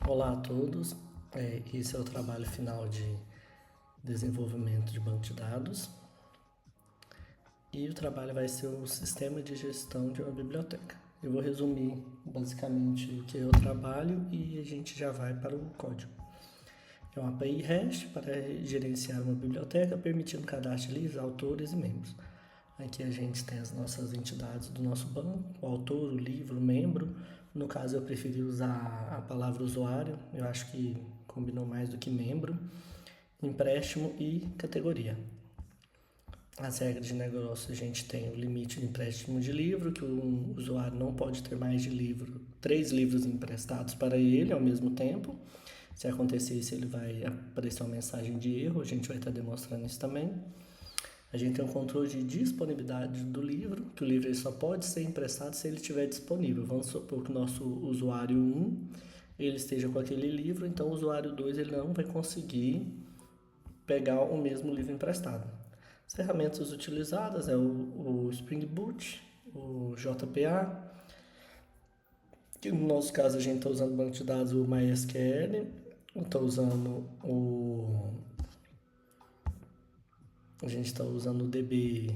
Olá a todos, esse é o trabalho final de desenvolvimento de banco de dados e o trabalho vai ser o sistema de gestão de uma biblioteca. Eu vou resumir basicamente o que é o trabalho e a gente já vai para o código. É uma API REST para gerenciar uma biblioteca, permitindo cadastro de livros, autores e membros. Aqui a gente tem as nossas entidades do nosso banco, o autor, o livro, o membro. No caso eu preferi usar a palavra usuário, eu acho que combinou mais do que membro, empréstimo e categoria. As regras de negócio, a gente tem o limite de empréstimo de livro, que o usuário não pode ter mais de 3 livros emprestados para ele ao mesmo tempo. Se acontecer isso, ele vai aparecer uma mensagem de erro, a gente vai estar demonstrando isso também. A gente tem um controle de disponibilidade do livro, que o livro ele só pode ser emprestado se ele estiver disponível. Vamos supor que o nosso usuário 1 ele esteja com aquele livro, então o usuário 2 ele não vai conseguir pegar o mesmo livro emprestado. As ferramentas utilizadas é o Spring Boot, o JPA, que no nosso caso a gente está usando o banco de dados, o MySQL, está usando a gente está usando o DB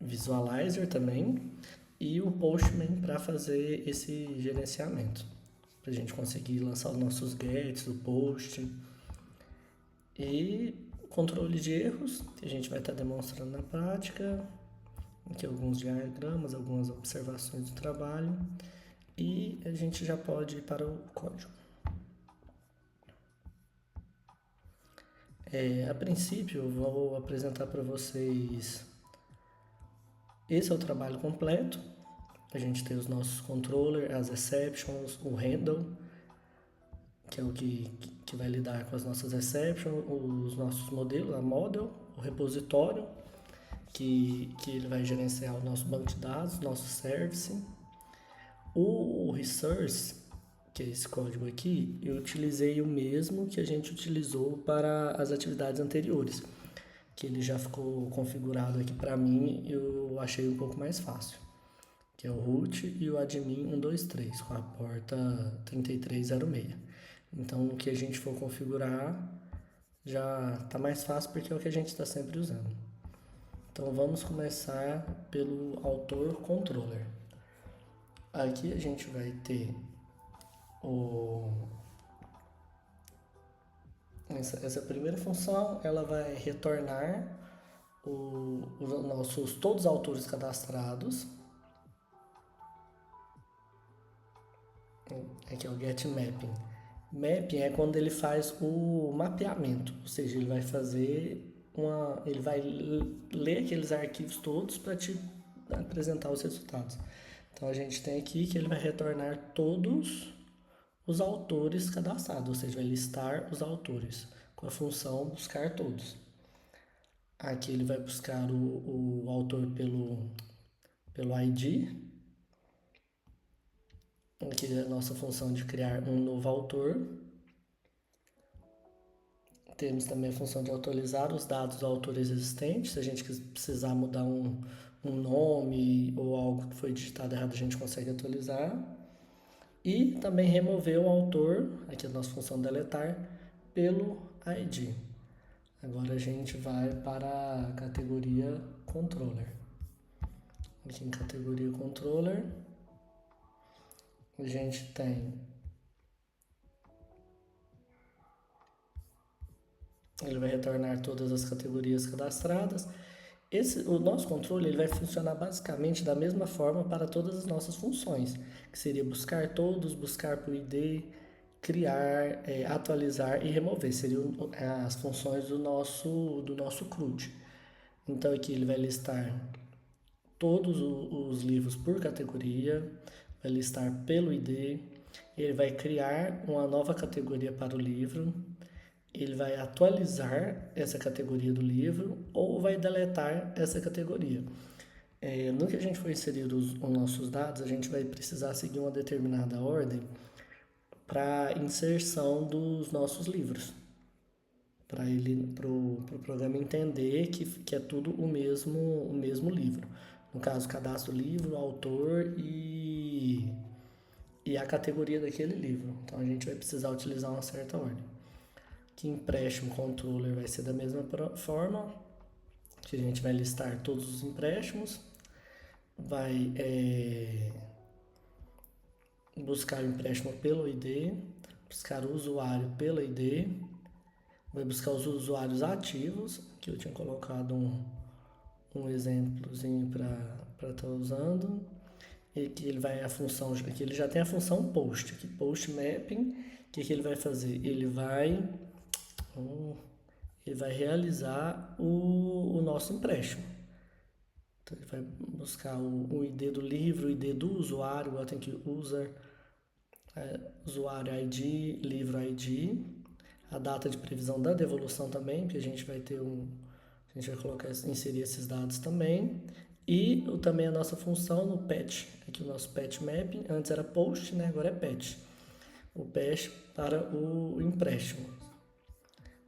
Visualizer também e o Postman para fazer esse gerenciamento, para a gente conseguir lançar os nossos gets, o post e controle de erros, que a gente vai estar demonstrando na prática, aqui alguns diagramas, algumas observações do trabalho e a gente já pode ir para o código. A princípio eu vou apresentar para vocês, esse é o trabalho completo. A gente tem os nossos controllers, as exceptions, o handle, que é o que vai lidar com as nossas exceptions, os nossos modelos, a model, o repositório, que ele vai gerenciar o nosso banco de dados, nosso service. O resource, que é esse código aqui, eu utilizei o mesmo que a gente utilizou para as atividades anteriores, que ele já ficou configurado aqui para mim, eu achei um pouco mais fácil, que é o root e o admin 123 com a porta 3306. Então, o que a gente for configurar já está mais fácil porque é o que a gente está sempre usando. Então, vamos começar pelo autor controller. Aqui a gente vai ter essa primeira função, ela vai retornar os nossos todos os autores cadastrados. Aqui é o get mapping. Mapping é quando ele faz o mapeamento, ou seja, ele vai fazer ele vai ler aqueles arquivos todos para te apresentar os resultados. Então a gente tem aqui que ele vai retornar todos os autores cadastrados, ou seja, vai listar os autores com a função buscar todos. Aqui ele vai buscar o autor pelo ID. Aqui é a nossa função de criar um novo autor. Temos também a função de atualizar os dados do autor existente. Se a gente precisar mudar um nome ou algo que foi digitado errado, a gente consegue atualizar. E também remover o autor, aqui é a nossa função deletar, pelo ID. Agora a gente vai para a categoria controller. Aqui em categoria controller, a gente tem ele vai retornar todas as categorias cadastradas. O nosso controle ele vai funcionar basicamente da mesma forma para todas as nossas funções, que seria buscar todos, buscar por ID, criar, atualizar e remover. Seriam as funções do nosso CRUD. Então aqui ele vai listar todos os livros por categoria, vai listar pelo ID, ele vai criar uma nova categoria para o livro, ele vai atualizar essa categoria do livro ou vai deletar essa categoria. No que a gente for inserir os nossos dados, a gente vai precisar seguir uma determinada ordem para inserção dos nossos livros, para o programa entender que é tudo o mesmo livro. No caso, cadastro livro, autor e e a categoria daquele livro. Então a gente vai precisar utilizar uma certa ordem. Que empréstimo controller vai ser da mesma forma, que a gente vai listar todos os empréstimos, vai buscar o empréstimo pelo ID, buscar o usuário pelo ID, vai buscar os usuários ativos, que eu tinha colocado um exemplozinho para estar usando, e que ele vai a função, que ele já tem a função post, aqui post mapping, que ele vai fazer? Ele vai realizar o nosso empréstimo. Então ele vai buscar o ID do livro, o ID do usuário, eu tenho que user, usuário ID, livro ID, a data de previsão da devolução também, que a gente vai ter a gente vai colocar, inserir esses dados também, e também a nossa função no patch, aqui o nosso patch mapping, antes era post, né, agora é patch, o patch para o empréstimo.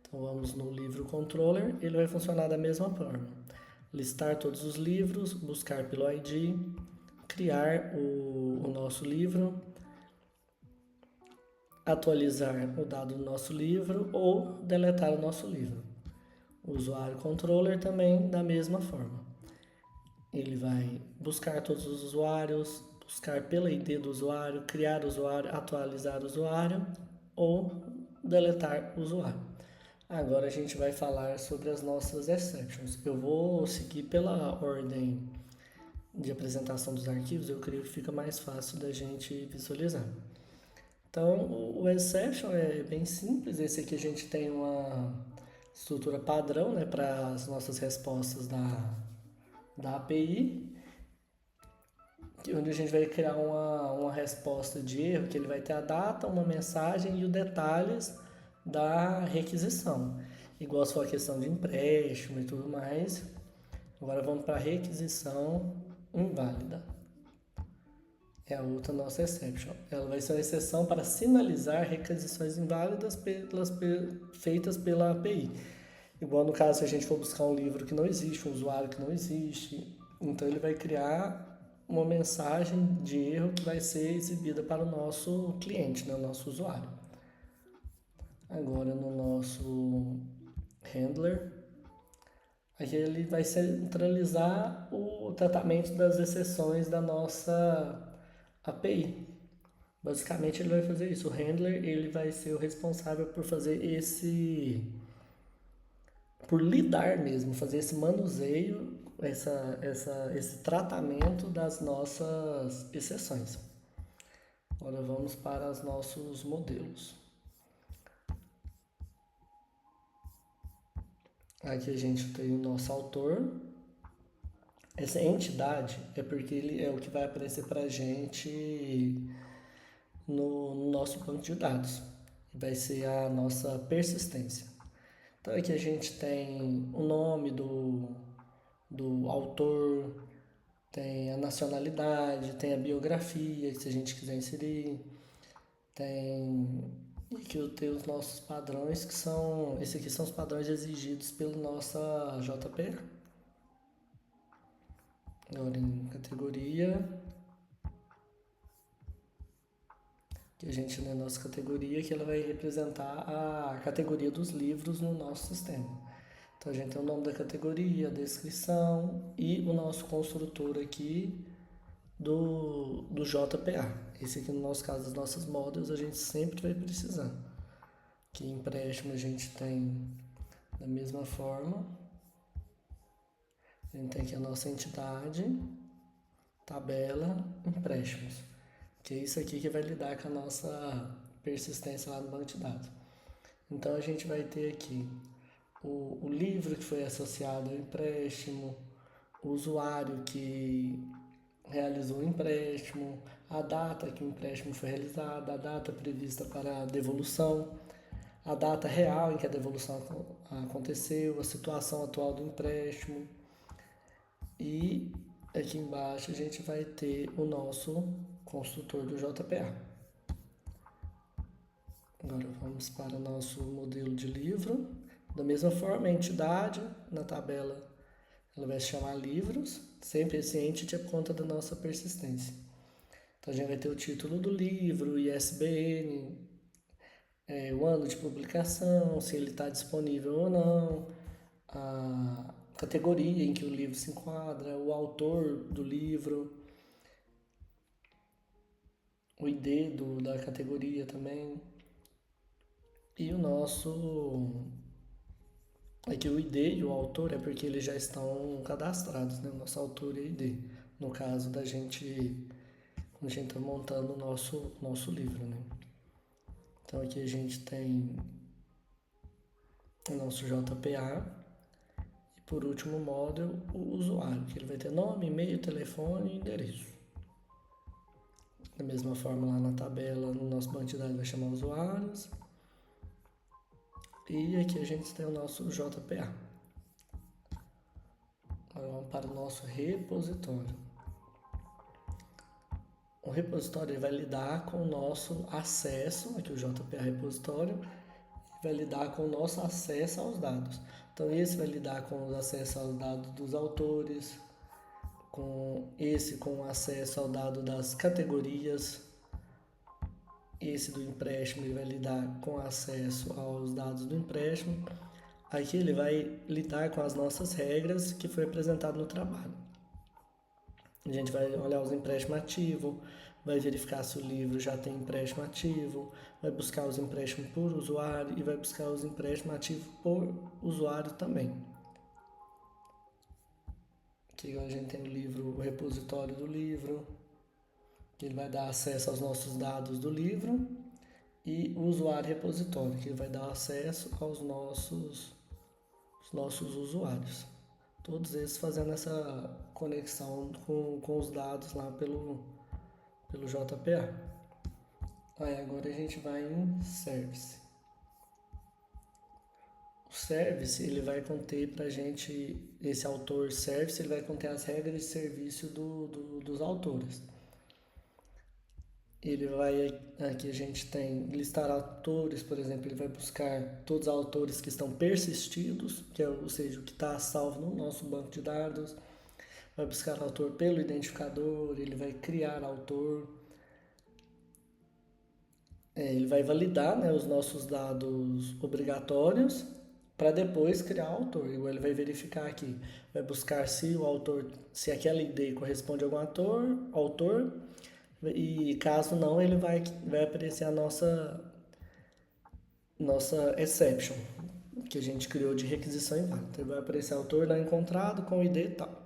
Então vamos no livro controller, ele vai funcionar da mesma forma, listar todos os livros, buscar pelo ID, criar o nosso livro, atualizar o dado do nosso livro ou deletar o nosso livro. O usuário controller também da mesma forma. Ele vai buscar todos os usuários, buscar pelo ID do usuário, criar o usuário, atualizar o usuário ou deletar o usuário. Agora a gente vai falar sobre as nossas exceptions. Eu vou seguir pela ordem de apresentação dos arquivos, eu creio que fica mais fácil da gente visualizar. Então, o exception é bem simples. Esse aqui a gente tem uma estrutura padrão, né, para as nossas respostas da API, onde a gente vai criar uma resposta de erro, que ele vai ter a data, uma mensagem e os detalhes da requisição. Igual se for a questão de empréstimo e tudo mais. Agora vamos para a requisição inválida. É a outra nossa exception. Ela vai ser uma exceção para sinalizar requisições inválidas feitas pela API. Igual no caso, se a gente for buscar um livro que não existe, um usuário que não existe, então ele vai criar uma mensagem de erro que vai ser exibida para o nosso cliente, né, o nosso usuário. Agora no nosso handler, aqui ele vai centralizar o tratamento das exceções da nossa API. Basicamente ele vai fazer isso. O handler ele vai ser o responsável por fazer por lidar mesmo, fazer esse manuseio, esse tratamento das nossas exceções. Agora vamos para os nossos modelos. Aqui a gente tem o nosso autor. Essa entidade é porque ele é o que vai aparecer para a gente no nosso banco de dados. Vai ser a nossa persistência. Então aqui a gente tem o nome do autor, tem a nacionalidade, tem a biografia, se a gente quiser inserir, tem aqui eu tenho os nossos padrões, que são, esses aqui são os padrões exigidos pela nossa JPA. Agora em categoria, que a gente na nossa categoria, que ela vai representar a categoria dos livros no nosso sistema. Então a gente tem o nome da categoria, a descrição e o nosso construtor aqui do JPA. Esse aqui no nosso caso das nossas models a gente sempre vai precisar. Que empréstimo a gente tem da mesma forma. A gente tem aqui a nossa entidade, tabela, empréstimos. Que é isso aqui que vai lidar com a nossa persistência lá no banco de dados. Então a gente vai ter aqui o livro que foi associado ao empréstimo, o usuário que realizou o empréstimo, a data que o empréstimo foi realizado, a data prevista para a devolução, a data real em que a devolução aconteceu, a situação atual do empréstimo. E aqui embaixo a gente vai ter o nosso construtor do JPA. Agora vamos para o nosso modelo de livro. Da mesma forma, a entidade na tabela ela vai se chamar livros, sempre esse entity é por conta da nossa persistência. Então a gente vai ter o título do livro, o ISBN, o ano de publicação, se ele está disponível ou não, a categoria em que o livro se enquadra, o autor do livro, o ID da categoria também. E o nosso. Aqui o ID e o autor é porque eles já estão cadastrados, né? O nosso autor e ID. No caso da gente, quando a gente está montando o nosso livro, né? Então aqui a gente tem o nosso JPA e por último o módulo, o usuário, que ele vai ter nome, e-mail, telefone e endereço. Da mesma forma lá na tabela, no nosso banco de dados vai chamar usuários. E aqui a gente tem o nosso JPA. Agora vamos para o nosso repositório. O repositório vai lidar com o nosso acesso, aqui o JPA repositório, vai lidar com o nosso acesso aos dados. Então esse vai lidar com o acesso aos dados dos autores, com o acesso ao dado das categorias. Esse do empréstimo ele vai lidar com acesso aos dados do empréstimo. Aqui ele vai lidar com as nossas regras que foi apresentado no trabalho. A gente vai olhar os empréstimos ativos, vai verificar se o livro já tem empréstimo ativo, vai buscar os empréstimos por usuário e vai buscar os empréstimos ativos por usuário também. Aqui a gente tem o livro, o repositório do livro, que ele vai dar acesso aos nossos dados do livro, e o usuário repositório, que ele vai dar acesso aos nossos usuários. Todos esses fazendo essa conexão com os dados lá pelo JPA. Aí agora a gente vai em Service. O Service ele vai conter pra gente, esse autor Service, ele vai conter as regras de serviço dos autores. Ele vai, aqui a gente tem listar autores, por exemplo, ele vai buscar todos os autores que estão persistidos, que é, ou seja, o que está salvo no nosso banco de dados. Vai buscar autor pelo identificador, ele vai criar autor. Ele vai validar, né, os nossos dados obrigatórios para depois criar o autor. Igual ele vai verificar aqui, vai buscar se o autor, se aquela ID corresponde a algum autor, e caso não, ele vai aparecer a nossa exception, que a gente criou de requisição inválida. Então vai aparecer autor não encontrado com ID e tal.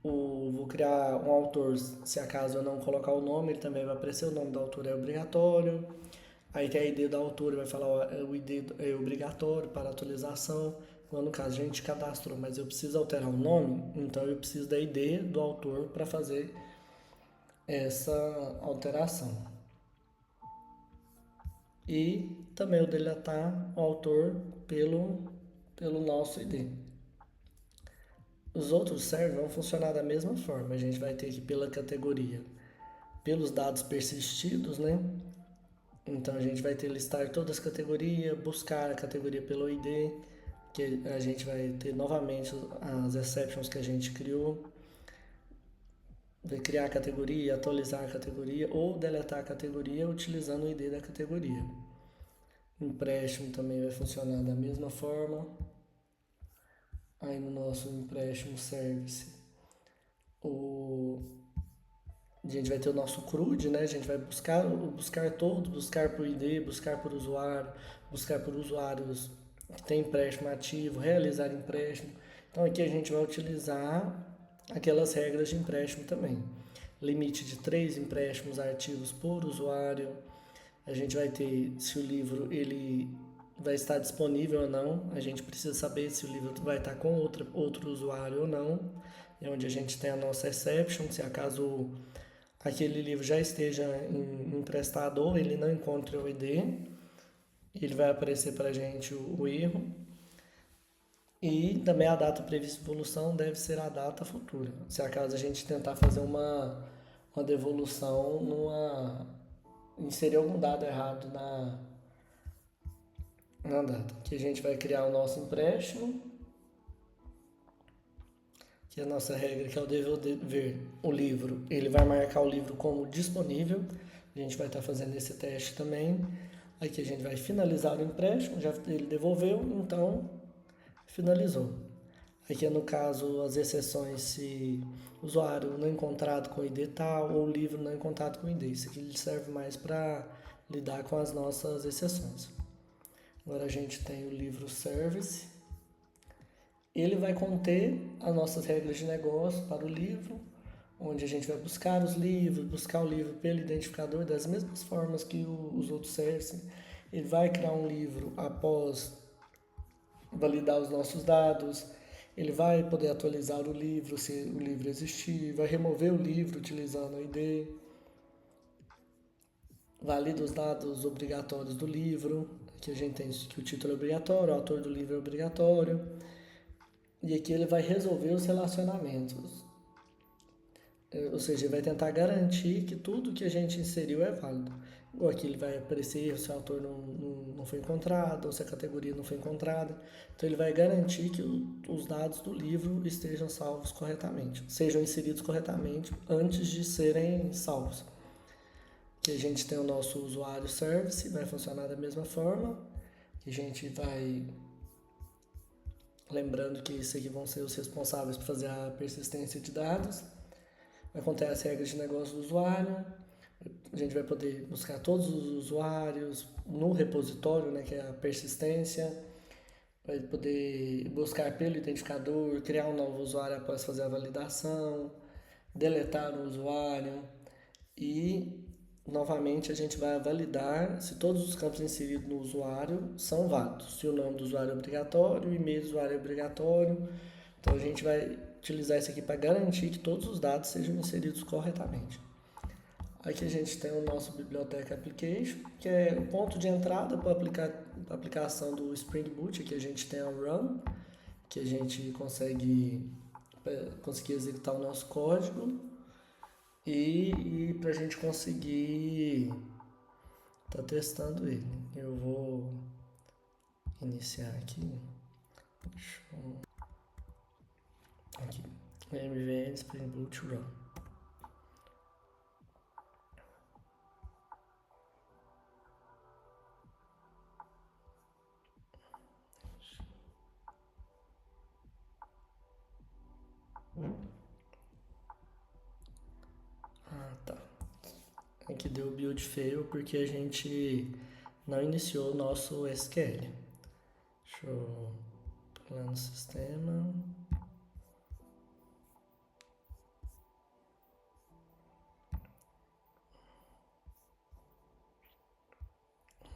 Vou criar um autor, se acaso eu não colocar o nome, ele também vai aparecer, o nome do autor é obrigatório. Aí tem a ID do autor, vai falar o ID é obrigatório para atualização. Quando no caso a gente cadastrou, mas eu preciso alterar o nome, então eu preciso da ID do autor para fazer essa alteração. E também eu deletar o autor pelo nosso ID. Os outros servers vão funcionar da mesma forma. A gente vai ter aqui pela categoria, pelos dados persistidos, né? Então a gente vai ter listar todas as categorias, buscar a categoria pelo ID, que a gente vai ter novamente as exceptions que a gente criou. Vai criar a categoria, atualizar a categoria ou deletar a categoria utilizando o ID da categoria. Empréstimo também vai funcionar da mesma forma. Aí no nosso empréstimo service, a gente vai ter o nosso CRUD, né? A gente vai buscar todos, buscar por ID, buscar por usuário, buscar por usuários que tem empréstimo ativo, realizar empréstimo. Então aqui a gente vai utilizar aquelas regras de empréstimo também. Limite de 3 empréstimos ativos por usuário. A gente vai ter se o livro ele vai estar disponível ou não. A gente precisa saber se o livro vai estar com outro usuário ou não. É onde a gente tem a nossa exception, se acaso aquele livro já esteja emprestado ou ele não encontre o ID, ele vai aparecer para a gente o erro. E também a data prevista de evolução deve ser a data futura. Se acaso a gente tentar fazer uma devolução inserir algum dado errado na data. Aqui a gente vai criar o nosso empréstimo, que é a nossa regra, que é o dever o livro, ele vai marcar o livro como disponível. A gente vai estar fazendo esse teste também. Aqui a gente vai finalizar o empréstimo, já ele devolveu, então finalizou. Aqui no caso as exceções, se o usuário não encontrado com ID tal ou o livro não encontrado com ID. Isso aqui serve mais para lidar com as nossas exceções. Agora a gente tem o livro Service. Ele vai conter as nossas regras de negócio para o livro, onde a gente vai buscar os livros, buscar o livro pelo identificador das mesmas formas que os outros services. Ele vai criar um livro após validar os nossos dados, ele vai poder atualizar o livro se o livro existir, vai remover o livro utilizando o ID, valida os dados obrigatórios do livro, aqui a gente tem que o título é obrigatório, o autor do livro é obrigatório, e aqui ele vai resolver os relacionamentos. Ou seja, ele vai tentar garantir que tudo que a gente inseriu é válido. Ou aqui ele vai aparecer se o autor não foi encontrado, ou se a categoria não foi encontrada. Então ele vai garantir que os dados do livro estejam salvos corretamente, sejam inseridos corretamente antes de serem salvos. Aqui a gente tem o nosso usuário service, vai funcionar da mesma forma. Que a gente vai lembrando que esses aqui vão ser os responsáveis por fazer a persistência de dados. Vai conter as regras de negócio do usuário. A gente vai poder buscar todos os usuários no repositório, né, que é a persistência. Vai poder buscar pelo identificador, criar um novo usuário após fazer a validação, deletar o usuário e, novamente, a gente vai validar se todos os campos inseridos no usuário são válidos. Se o nome do usuário é obrigatório, o e-mail do usuário é obrigatório. Então, a gente vai utilizar isso aqui para garantir que todos os dados sejam inseridos corretamente. Aqui a gente tem o nosso Biblioteca Application, que é o ponto de entrada para a aplicação do Spring Boot. Aqui a gente tem a Run, que a gente conseguir executar o nosso código e para a gente conseguir estar testando ele. Eu vou iniciar aqui. Aqui, MVN Spring Boot Run. Tá. Aqui deu build fail porque a gente não iniciou o nosso SQL. Deixa eu pular no sistema.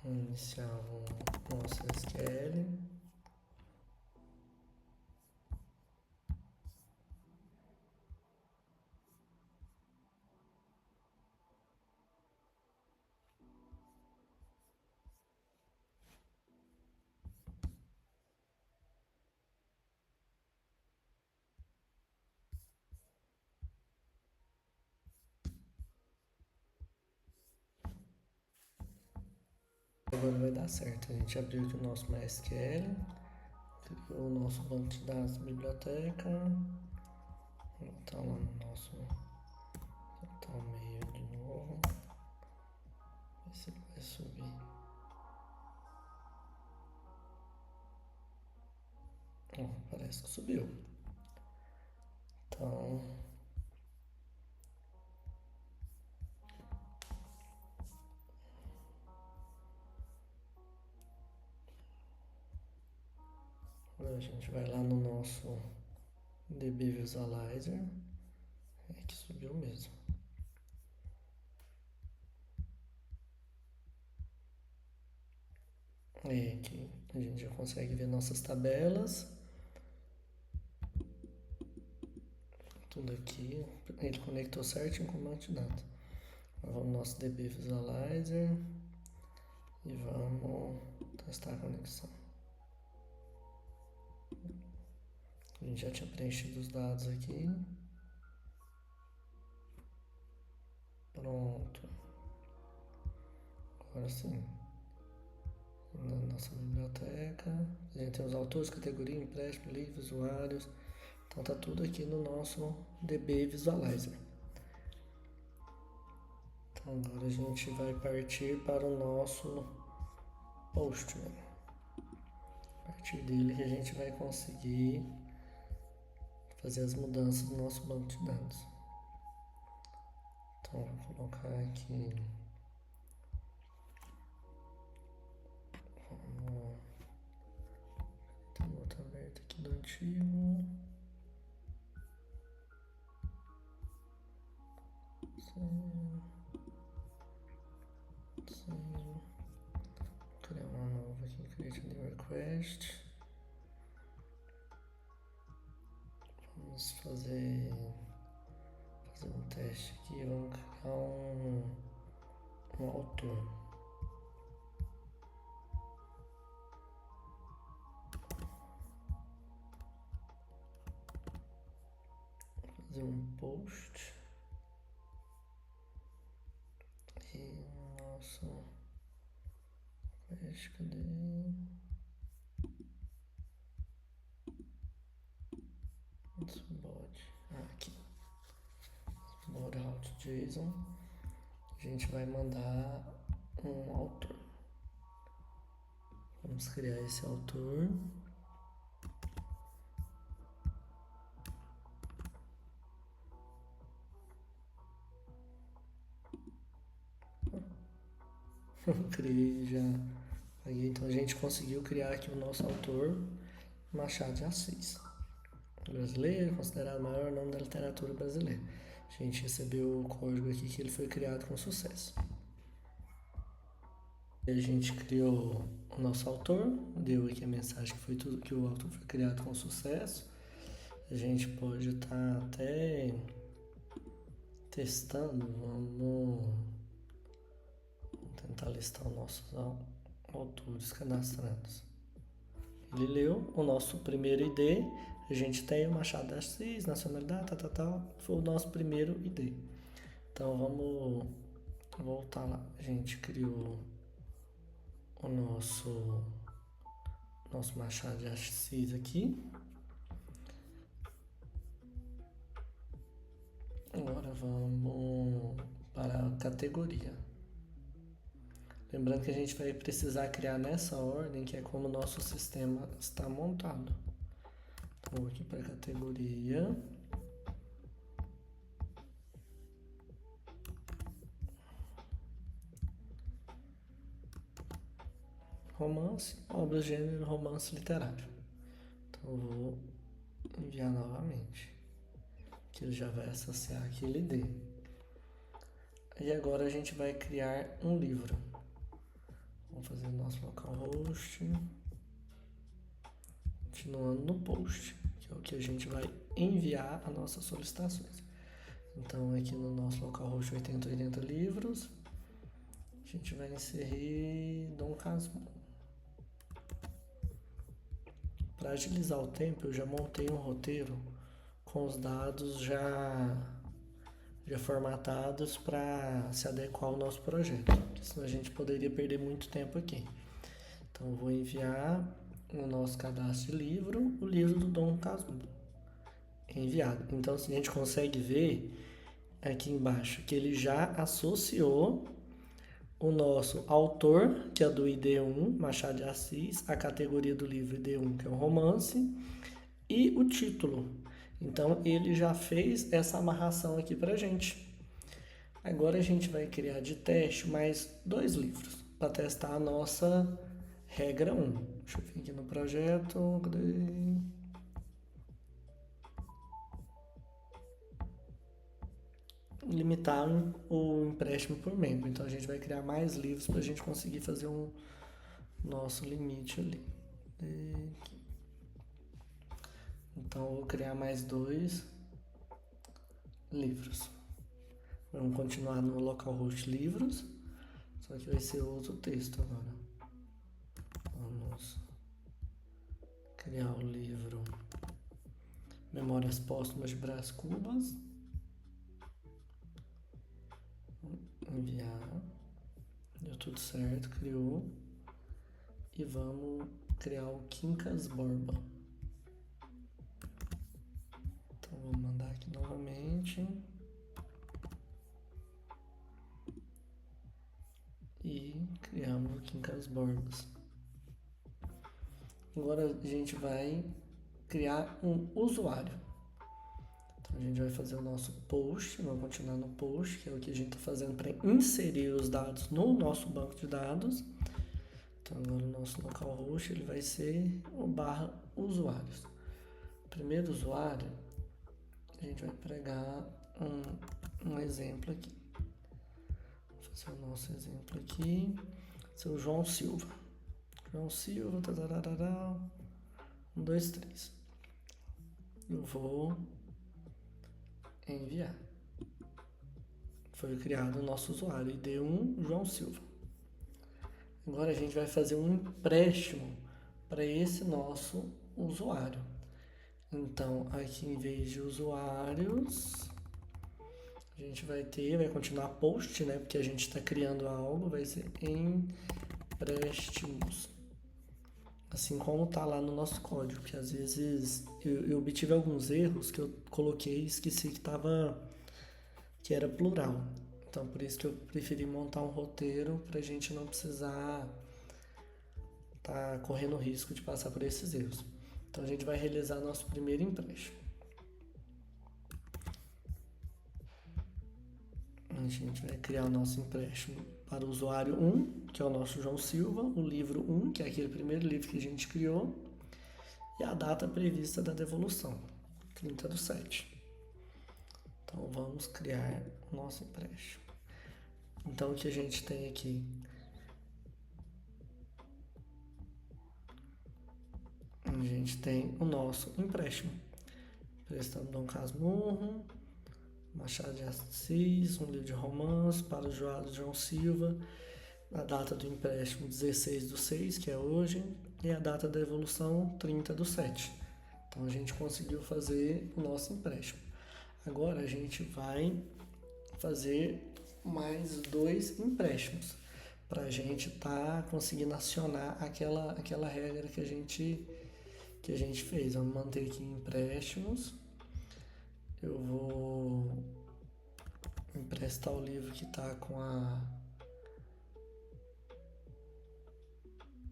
Iniciar o nosso SQL. Agora vai dar certo. A gente abriu aqui o nosso MySQL, criou o nosso banco de dados da biblioteca. Tá lá no nosso mail de novo. Ver se ele vai subir. Parece que subiu. Então, agora a gente vai lá no nosso DB Visualizer. É que subiu mesmo. Aqui a gente já consegue ver nossas tabelas. Tudo aqui. Ele conectou certinho com o banco de dados. Agora vamos no nosso DB Visualizer e vamos testar a conexão. A gente já tinha preenchido os dados aqui. Pronto. Agora sim. Na nossa biblioteca, a gente tem os autores, categoria, empréstimo, livros, usuários. Então tá tudo aqui no nosso DB Visualizer. Então agora a gente vai partir para o nosso Postman. A partir dele que a gente vai conseguir fazer as mudanças no nosso banco de dados. Então vou colocar aqui. Tem outra aberta aqui do antigo. Sim. Vou criar uma nova aqui, create a new request. Vamos fazer um teste aqui, vamos criar um autor. Fazer um post. E nosso cadê? Nosso body. Aqui. Loadout JSON. A gente vai mandar um autor. Vamos criar esse autor. Criei já. Aí, então a gente conseguiu criar aqui o nosso autor, Machado de Assis. Brasileiro, considerado o maior nome da literatura brasileira. A gente recebeu o código aqui que ele foi criado com sucesso. A gente criou o nosso autor, deu aqui a mensagem que foi tudo que o autor foi criado com sucesso. A gente pode estar até testando, vamos tentar listar os nossos autores cadastrados. Ele leu o nosso primeiro ID, a gente tem o Machado de Assis, nacionalidade, foi o nosso primeiro ID. Então vamos voltar lá. A gente criou o nosso Machado de Assis aqui. Agora vamos para a categoria. Lembrando que a gente vai precisar criar nessa ordem, que é como o nosso sistema está montado. Então, vou aqui para a categoria. Romance, obras gênero, romance literário. Então, eu vou enviar novamente, que ele já vai associar aquele ID. E agora a gente vai criar um livro. Vamos fazer o nosso localhost. Continuando no post, que é o que a gente vai enviar as nossas solicitações. Então, aqui no nosso localhost 8080 livros, a gente vai inserir Dom Casmurro. Para agilizar o tempo, eu já montei um roteiro com os dados já formatados para se adequar ao nosso projeto, porque senão a gente poderia perder muito tempo aqui. Então, eu vou enviar no nosso cadastro de livro, o livro do Dom Casmurro enviado. Então, a gente consegue ver aqui embaixo que ele já associou o nosso autor, que é do ID1, Machado de Assis, a categoria do livro ID1, que é o romance, e o título. Então, ele já fez essa amarração aqui pra gente. Agora a gente vai criar de teste mais 2 livros para testar a nossa regra 1. Deixa eu vir aqui no projeto. Limitar o empréstimo por membro. Então a gente vai criar mais livros para a gente conseguir fazer um nosso limite ali. Então eu vou criar mais 2 livros. Vamos continuar no localhost livros, só que vai ser outro texto agora. Vamos criar o livro Memórias Póstumas de Brás Cubas. Enviar. Deu tudo certo, criou. E vamos criar o Quincas Borba. vou mandar aqui novamente. E criamos o Quincas Borba. Agora a gente vai criar um usuário. Então a gente vai fazer o nosso post, vamos continuar no post, que é o que a gente está fazendo para inserir os dados no nosso banco de dados. Então agora o nosso localhost ele vai ser o /usuários. Primeiro usuário, a gente vai pregar um exemplo aqui. Vou fazer o nosso exemplo aqui. Esse é o João Silva. João Silva, 1, 2, 3. Eu vou enviar. Foi criado o nosso usuário, ID1 João Silva. Agora a gente vai fazer um empréstimo para esse nosso usuário. Então, aqui em vez de usuários, a gente vai continuar post, né? Porque a gente está criando algo, vai ser empréstimos. Assim como tá lá no nosso código, que às vezes eu obtive alguns erros que eu coloquei e esqueci que era plural. Então, por isso que eu preferi montar um roteiro para a gente não precisar tá correndo o risco de passar por esses erros. Então, a gente vai realizar nosso primeiro empréstimo. A gente vai criar o nosso empréstimo para o usuário 1, que é o nosso João Silva, o livro 1, que é aquele primeiro livro que a gente criou, e a data prevista da devolução, 30/7. Então, vamos criar o nosso empréstimo. Então, o que a gente tem aqui? A gente tem o nosso empréstimo. Prestamos Dom Casmurro, Machado de Assis, um livro de romance para o João Silva, a data do empréstimo 16/6, que é hoje, e a data da devolução 30/7. Então a gente conseguiu fazer o nosso empréstimo. Agora a gente vai fazer mais 2 empréstimos para a gente conseguindo acionar aquela regra que a gente fez. Vamos manter aqui empréstimos. Eu vou emprestar o livro que está com a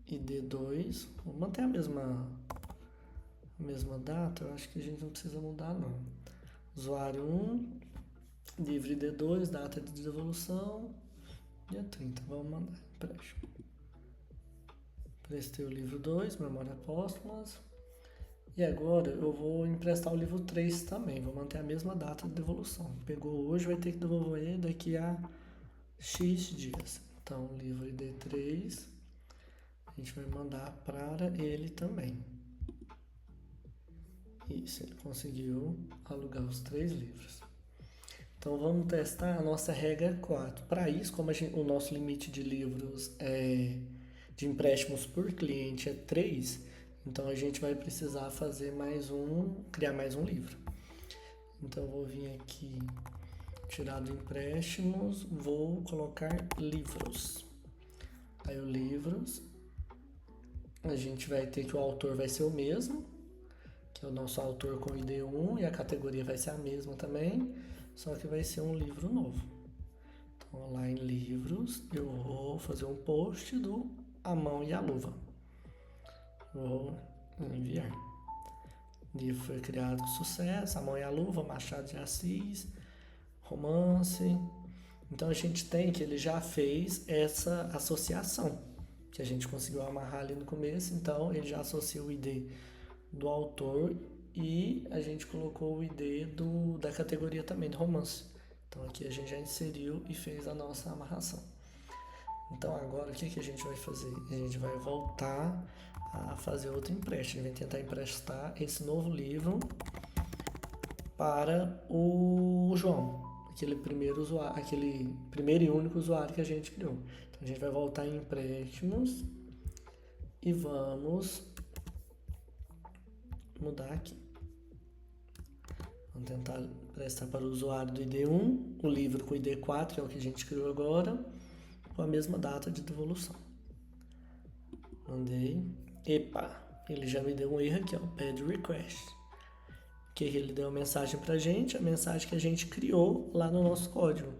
ID2. Vou manter a mesma data. Eu acho que a gente não precisa mudar, não. Usuário 1, livro ID2, data de devolução, dia 30. Vamos mandar empréstimo. Emprestei o livro 2, Memória Póstumas. E agora eu vou emprestar o livro 3 também, vou manter a mesma data de devolução. Pegou hoje, vai ter que devolver daqui a X dias. Então, o livro ID3, a gente vai mandar para ele também. Isso, ele conseguiu alugar os 3 livros. Então, vamos testar a nossa regra 4. Para isso, como o nosso limite de livros de empréstimos por cliente é 3, então a gente vai precisar criar mais um livro. Então eu vou vir aqui, tirar do empréstimos, vou colocar livros. Aí o livros, a gente vai ter que o autor vai ser o mesmo, que é o nosso autor com ID1, e a categoria vai ser a mesma também, só que vai ser um livro novo. Então lá em livros, eu vou fazer um post do A Mão e a Luva. Vou enviar. O livro foi criado com sucesso, A Mão e a Luva, Machado de Assis, romance. Então a gente tem que ele já fez essa associação, que a gente conseguiu amarrar ali no começo, então ele já associa o ID do autor e a gente colocou o ID da categoria também, de romance. Então aqui a gente já inseriu e fez a nossa amarração. Então agora o que a gente vai fazer? A gente vai voltar a fazer outro empréstimo. A gente vai tentar emprestar esse novo livro para o João, aquele primeiro e único usuário que a gente criou. Então a gente vai voltar em empréstimos e vamos mudar aqui. Vamos tentar emprestar para o usuário do ID1, o livro com o ID4, que é o que a gente criou agora, com a mesma data de devolução. Mandei. Epa, ele já me deu um erro aqui, ó, pad request. que ele deu a mensagem para a mensagem que a gente criou lá no nosso código,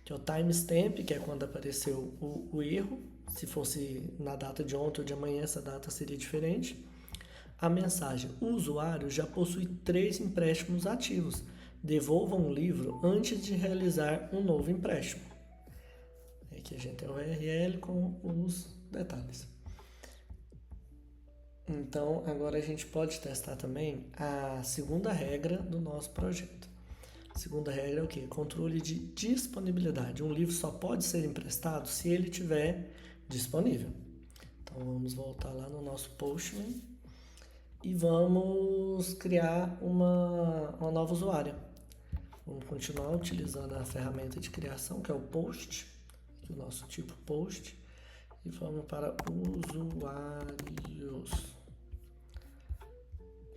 que é o timestamp, que é quando apareceu o erro. Se fosse na data de ontem ou de amanhã, essa data seria diferente. A mensagem: o usuário já possui 3 empréstimos ativos. Devolva um livro antes de realizar um novo empréstimo. Aqui a gente tem o URL com os detalhes. Então, agora a gente pode testar também a segunda regra do nosso projeto. A segunda regra é o quê? Controle de disponibilidade. Um livro só pode ser emprestado se ele estiver disponível. Então, vamos voltar lá no nosso Postman e vamos criar uma nova usuária. Vamos continuar utilizando a ferramenta de criação, que é o Post, que é o nosso tipo Post, e vamos para usuários.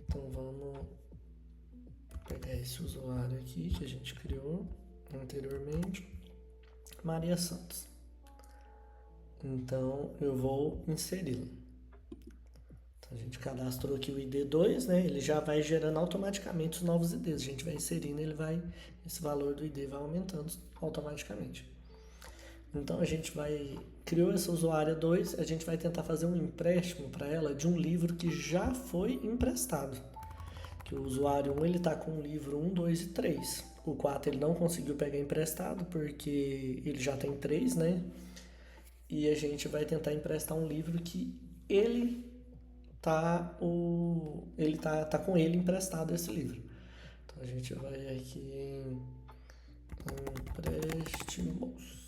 Então vamos pegar esse usuário aqui que a gente criou anteriormente, Maria Santos. Então eu vou inseri-lo. Então, a gente cadastrou aqui o ID2, né? Ele já vai gerando automaticamente os novos IDs. A gente vai inserindo, esse valor do ID vai aumentando automaticamente. Então a gente criou essa usuária 2, a gente vai tentar fazer um empréstimo para ela de um livro que já foi emprestado. Que o usuário 1 ele está com o livro 1, 2 e 3. O 4 ele não conseguiu pegar emprestado porque ele já tem 3, né? E a gente vai tentar emprestar um livro que ele tá com ele emprestado esse livro. Então a gente vai aqui em empréstimos.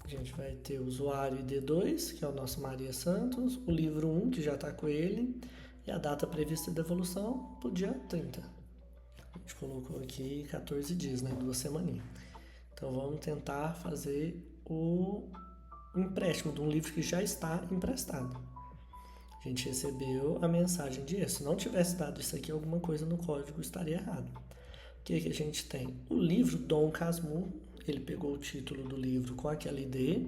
A gente vai ter o usuário ID2, que é o nosso Maria Santos, o livro 1, que já está com ele, e a data prevista de devolução para o dia 30. A gente colocou aqui 14 dias, né? 2 semaninhas. Então vamos tentar fazer o empréstimo de um livro que já está emprestado. A gente recebeu a mensagem de se não tivesse dado isso aqui, alguma coisa no código estaria errado. O que a gente tem? O livro Dom Casmurro, ele pegou o título do livro com aquela ID,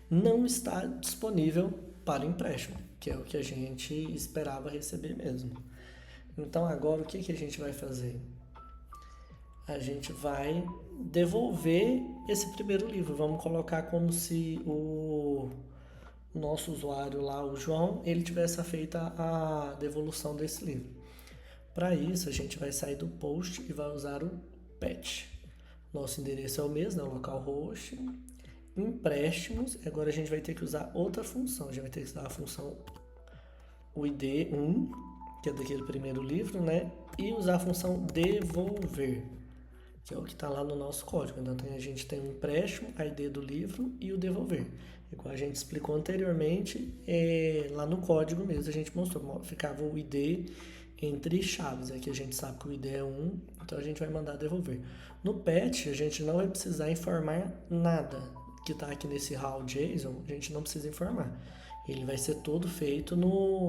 não está disponível para empréstimo, que é o que a gente esperava receber mesmo. Então agora o que a gente vai fazer? A gente vai devolver esse primeiro livro. Vamos colocar como se o nosso usuário lá, o João, ele tivesse feito a devolução desse livro. Para isso, a gente vai sair do post e vai usar o patch. Nosso endereço é o mesmo, né? Localhost, empréstimos. Agora a gente vai ter que usar outra função. A gente vai ter que usar a função o ID1, que é daquele primeiro livro, né? E usar a função devolver, que é o que está lá no nosso código. Então a gente tem o empréstimo, a ID do livro e o devolver. Igual a gente explicou anteriormente, lá no código mesmo a gente mostrou, ficava o ID entre chaves. Aqui a gente sabe que o ID é 1, então a gente vai mandar devolver. No patch a gente não vai precisar informar nada que está aqui nesse raw JSON, a gente não precisa informar. Ele vai ser todo feito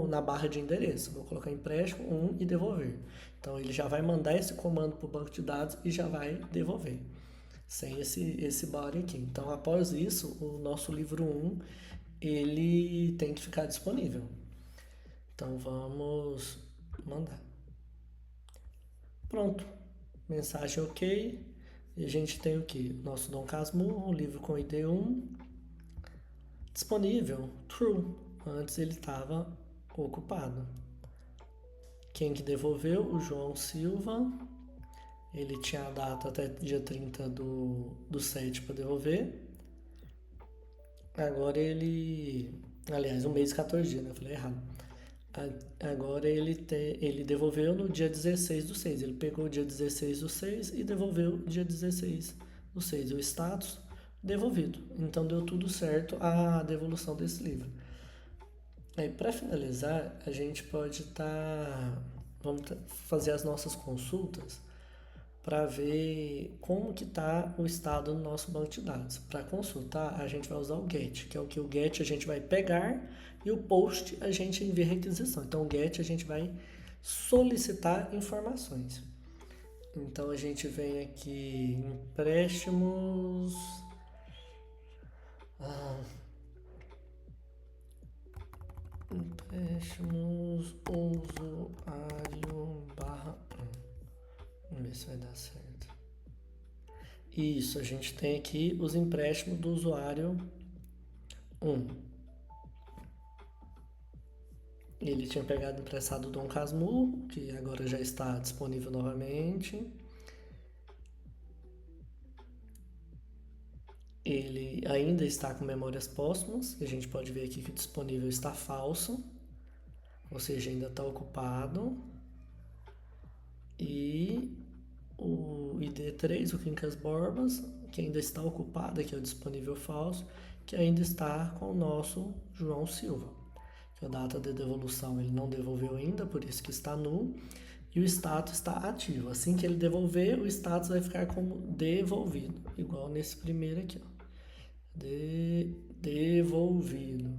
na barra de endereço. Vou colocar empréstimo 1 e devolver. Então ele já vai mandar esse comando para o banco de dados e já vai devolver, sem esse body aqui. Então após isso, o nosso livro 1 ele tem que ficar disponível. Então vamos mandar. Pronto. Mensagem ok. E a gente tem o que? Nosso Dom Casmurro, o livro com ID 1. Disponível, true. Antes ele estava ocupado. Quem que devolveu? O João Silva. Ele tinha a data até dia 30 do 7 para devolver. Agora ele... Aliás, 1 mês e 14 dias, né? Eu falei errado. Agora ele devolveu no dia 16 do 6. Ele pegou o dia 16 do 6 e devolveu dia 16 do 6. O status devolvido. Então deu tudo certo a devolução desse livro. Aí, para finalizar, a gente pode vamos fazer as nossas consultas para ver como que está o estado do nosso banco de dados. Para consultar, a gente vai usar o GET, que é o que o GET a gente vai pegar e o POST a gente envia requisição. Então, o GET a gente vai solicitar informações. Então, a gente vem aqui, empréstimos... Empréstimos usuário barra 1. Vamos ver se vai dar certo. Isso, a gente tem aqui os empréstimos do usuário 1. Ele tinha pegado emprestado do Dom Casmurro, que agora já está disponível novamente. Ele ainda está com memórias póstumas, que a gente pode ver aqui que o disponível está falso, ou seja, ainda está ocupado. E o ID3, o Quincas Borbas, que ainda está ocupado, que é o disponível falso, que ainda está com o nosso João Silva. Que a data de devolução ele não devolveu ainda, por isso que está nu. E o status está ativo. Assim que ele devolver, o status vai ficar como devolvido, igual nesse primeiro aqui, ó. Devolvido.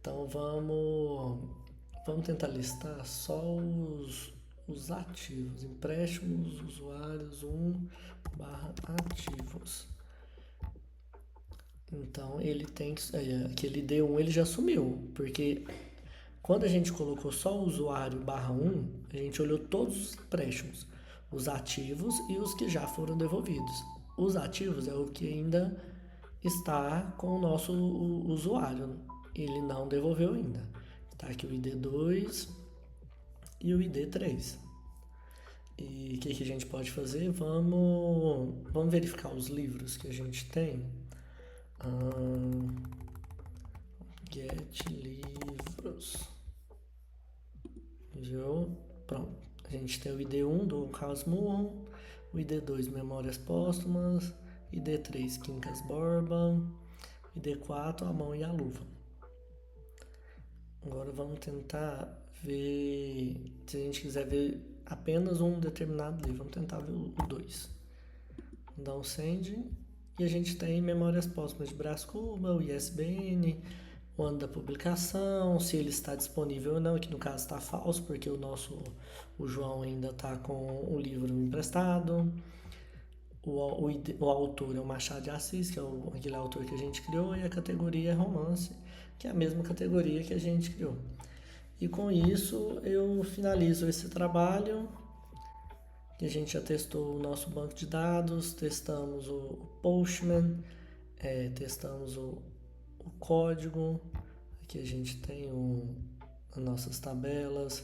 Então vamos tentar listar só os ativos. Empréstimos, usuários 1/ativos. Então ele tem aquele D1 ele já sumiu, porque quando a gente colocou só o usuário /1, a gente olhou todos os empréstimos, os ativos e os que já foram devolvidos. Os ativos é o que ainda está com o nosso usuário, ele não devolveu ainda. Está aqui o ID2 e o ID3. E o que a gente pode fazer? Vamos verificar os livros que a gente tem. Get livros. Viu? Pronto. A gente tem o ID1 do Casmurro, o ID2 Memórias Póstumas, ID3 Quincas Borba, ID4 A Mão e a Luva. Agora vamos tentar ver, se a gente quiser ver apenas um determinado livro, vamos tentar ver o 2. Dá um send e a gente tem Memórias Póstumas de Brás Cubas, o ISBN, o ano da publicação, se ele está disponível ou não, que no caso está falso, porque o João ainda está com o livro emprestado. O autor é o Machado de Assis, que é aquele autor que a gente criou, e a categoria é romance, que é a mesma categoria que a gente criou. E com isso eu finalizo esse trabalho. A gente já testou o nosso banco de dados, testamos o Postman, testamos o código. Aqui a gente tem as nossas tabelas,